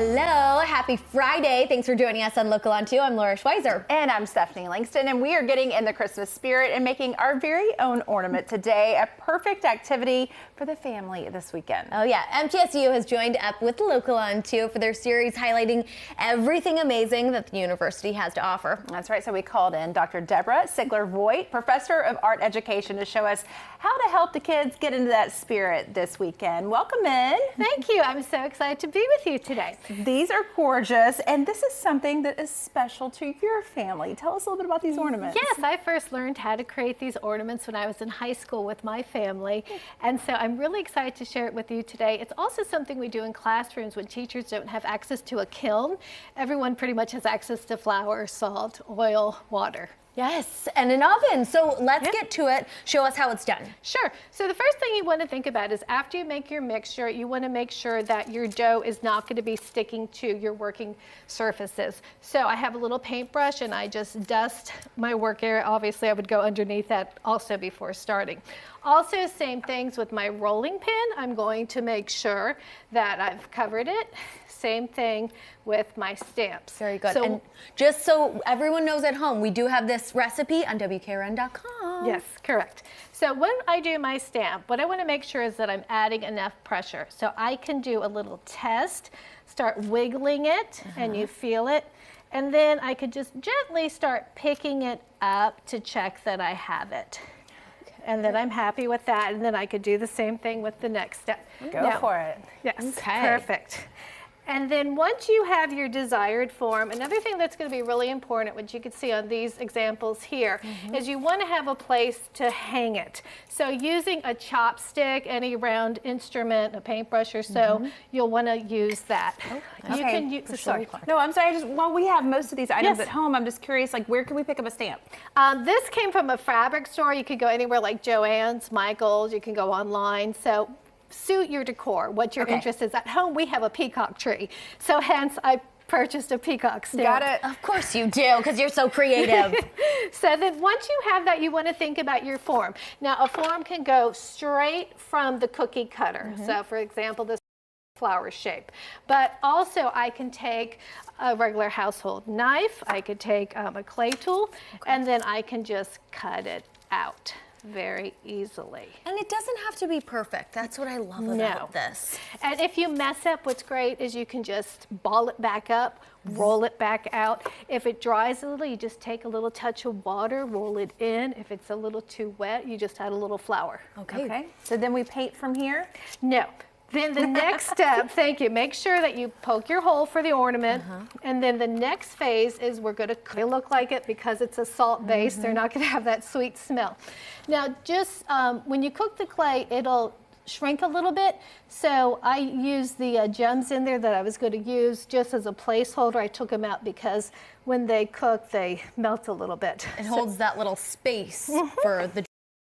Hello, happy Friday. Thanks for joining us on Local on 2. I'm Laura Schweizer. And I'm Stephanie Langston, and we are getting in the Christmas spirit and making our very own ornament today, a perfect activity for the family this weekend. Oh yeah, MTSU has joined up with Local on 2 for their series highlighting everything amazing that the university has to offer. That's right, so we called in Dr. Deborah Sigler-Voigt, professor of art education, to show us how to help the kids get into that spirit this weekend. Welcome in. Thank you. I'm so excited to be with you today. These are gorgeous, and this is something that is special to your family. Tell us a little bit about these ornaments. Yes, I first learned how to create these ornaments when I was in high school with my family, and so I'm really excited to share it with you today. It's also something we do in classrooms when teachers don't have access to a kiln. Everyone pretty much has access to flour, salt, oil, water. Yes, and an oven. So let's get to it. Show us how it's done. Sure. So the first thing you want to think about is after you make your mixture, you want to make sure that your dough is not going to be sticking to your working surfaces. So I have a little paintbrush and I just dust my work area. Obviously, I would go underneath that also before starting. Also, same things with my rolling pin. I'm going to make sure that I've covered it. Same thing with my stamps. Very good. So, and just so everyone knows at home, we do have this recipe on WKRN.com. Yes, correct. So when I do my stamp, what I want to make sure is that I'm adding enough pressure. So I can do a little test, start wiggling it, and you feel it. And then I could just gently start picking it up to check that I have it. And then I'm happy with that. And then I could do the same thing with the next step. Go for it. Yes, perfect. And then once you have your desired form, another thing that's going to be really important, which you can see on these examples here, is you want to have a place to hang it. So using a chopstick, any round instrument, a paintbrush or so, you'll want to use that. You can use, No, I'm sorry. While we have most of these items at home, I'm just curious, like, where can we pick up a stamp? This came from a fabric store. You could go anywhere like Joann's, Michael's. You can go online. So suit your decor, what your interest is. At home, we have a peacock tree. So hence, I purchased a peacock stamp. Got it. Of course you do, because you're so creative. So then once you have that, you want to think about your form. Now, a form can go straight from the cookie cutter. So for example, this flower shape. But also I can take a regular household knife. I could take a clay tool, and then I can just cut it out very easily. And it doesn't have to be perfect. That's what I love about this. And if you mess up, what's great is you can just ball it back up, roll it back out. If it dries a little, you just take a little touch of water, roll it in. If it's a little too wet, you just add a little flour. Okay. So then we paint from here? No. Then the next step, thank you, make sure that you poke your hole for the ornament. And then the next phase is we're going to look like it because it's a salt base. They're not going to have that sweet smell. Now, just when you cook the clay, it'll shrink a little bit. So I used the gems in there that I was going to use just as a placeholder. I took them out because when they cook, they melt a little bit. It holds that little space for the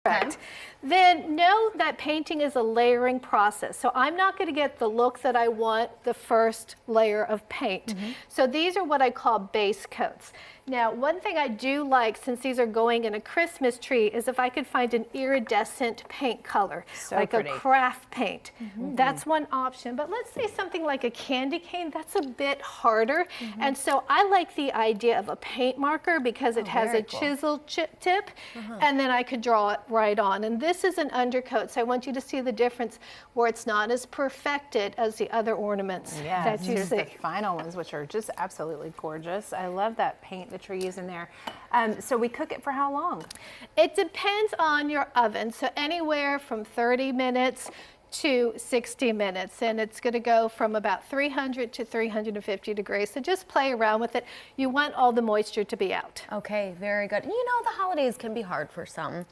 Correct. Then know that painting is a layering process. So I'm not going to get the look that I want the first layer of paint. So these are what I call base coats. Now, one thing I do like, since these are going in a Christmas tree, is if I could find an iridescent paint color, like pretty. A craft paint. That's one option. But let's say something like a candy cane, that's a bit harder. And so I like the idea of a paint marker because it has a chisel tip, and then I could draw it right on. And this is an undercoat, so I want you to see the difference where it's not as perfected as the other ornaments that you see. The final ones, which are just absolutely gorgeous. I love that paint that you're using there. So we cook it for how long? It depends on your oven. So anywhere from 30 minutes to 60 minutes, and it's going to go from about 300 to 350 degrees. So just play around with it. You want all the moisture to be out. Okay, very good. You know, the holidays can be hard for some.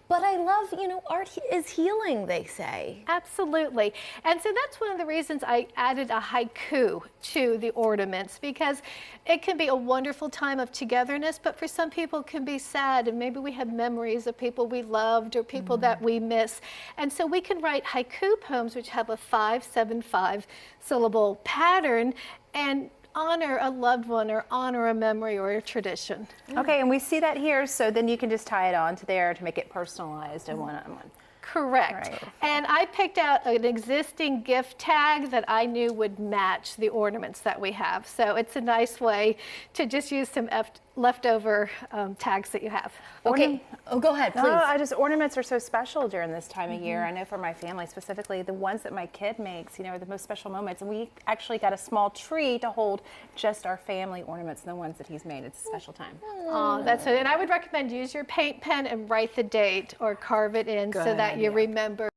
But I love, you know, art is healing, they say. Absolutely. And so that's one of the reasons I added a haiku to the ornaments, because it can be a wonderful time of togetherness, but for some people it can be sad, and maybe we have memories of people we loved or people that we miss. And so we can write haiku poems which have a 5-7-5 syllable pattern and honor a loved one or honor a memory or a tradition. Okay, and we see that here, so then you can just tie it on to there to make it personalized and one-on-one. Correct. Right. And I picked out an existing gift tag that I knew would match the ornaments that we have. So it's a nice way to just use some leftover tags that you have. Okay. Oh, go ahead, please. No, ornaments are so special during this time of year. I know for my family specifically, the ones that my kid makes, are the most special moments. And we actually got a small tree to hold just our family ornaments and the ones that he's made. It's a special time. Oh, that's it. And I would recommend use your paint pen and write the date or carve it in so that you remember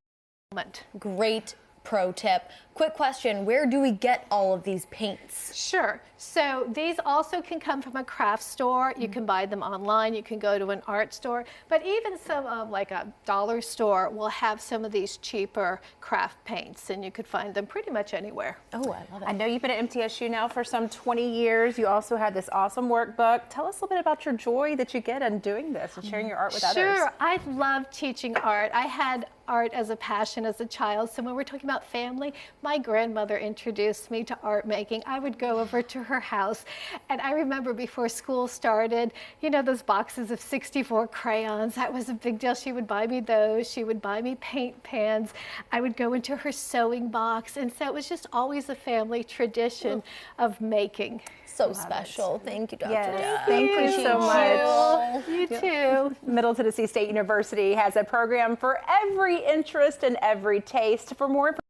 the moment. Great pro tip. Quick question, where do we get all of these paints? Sure. So these also can come from a craft store. You can buy them online. You can go to an art store. But even some like a dollar store will have some of these cheaper craft paints, and you could find them pretty much anywhere. Oh, I love it. I know you've been at MTSU now for some 20 years. You also had this awesome workbook. Tell us a little bit about your joy that you get in doing this and sharing your art with others. Sure. I love teaching art. I had art as a passion as a child. So when we're talking about family, my grandmother introduced me to art making. I would go over to her house, and I remember before school started, those boxes of 64 crayons. That was a big deal. She would buy me those. She would buy me paint pans. I would go into her sewing box, and so it was just always a family tradition of making. So special. Thank you, Dr. Yes, Deb. thank you so much. You too. Middle Tennessee State University has a program for every interest and every taste. For more information,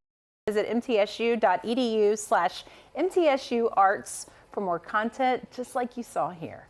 visit mtsu.edu/MTSU Arts for more content just like you saw here.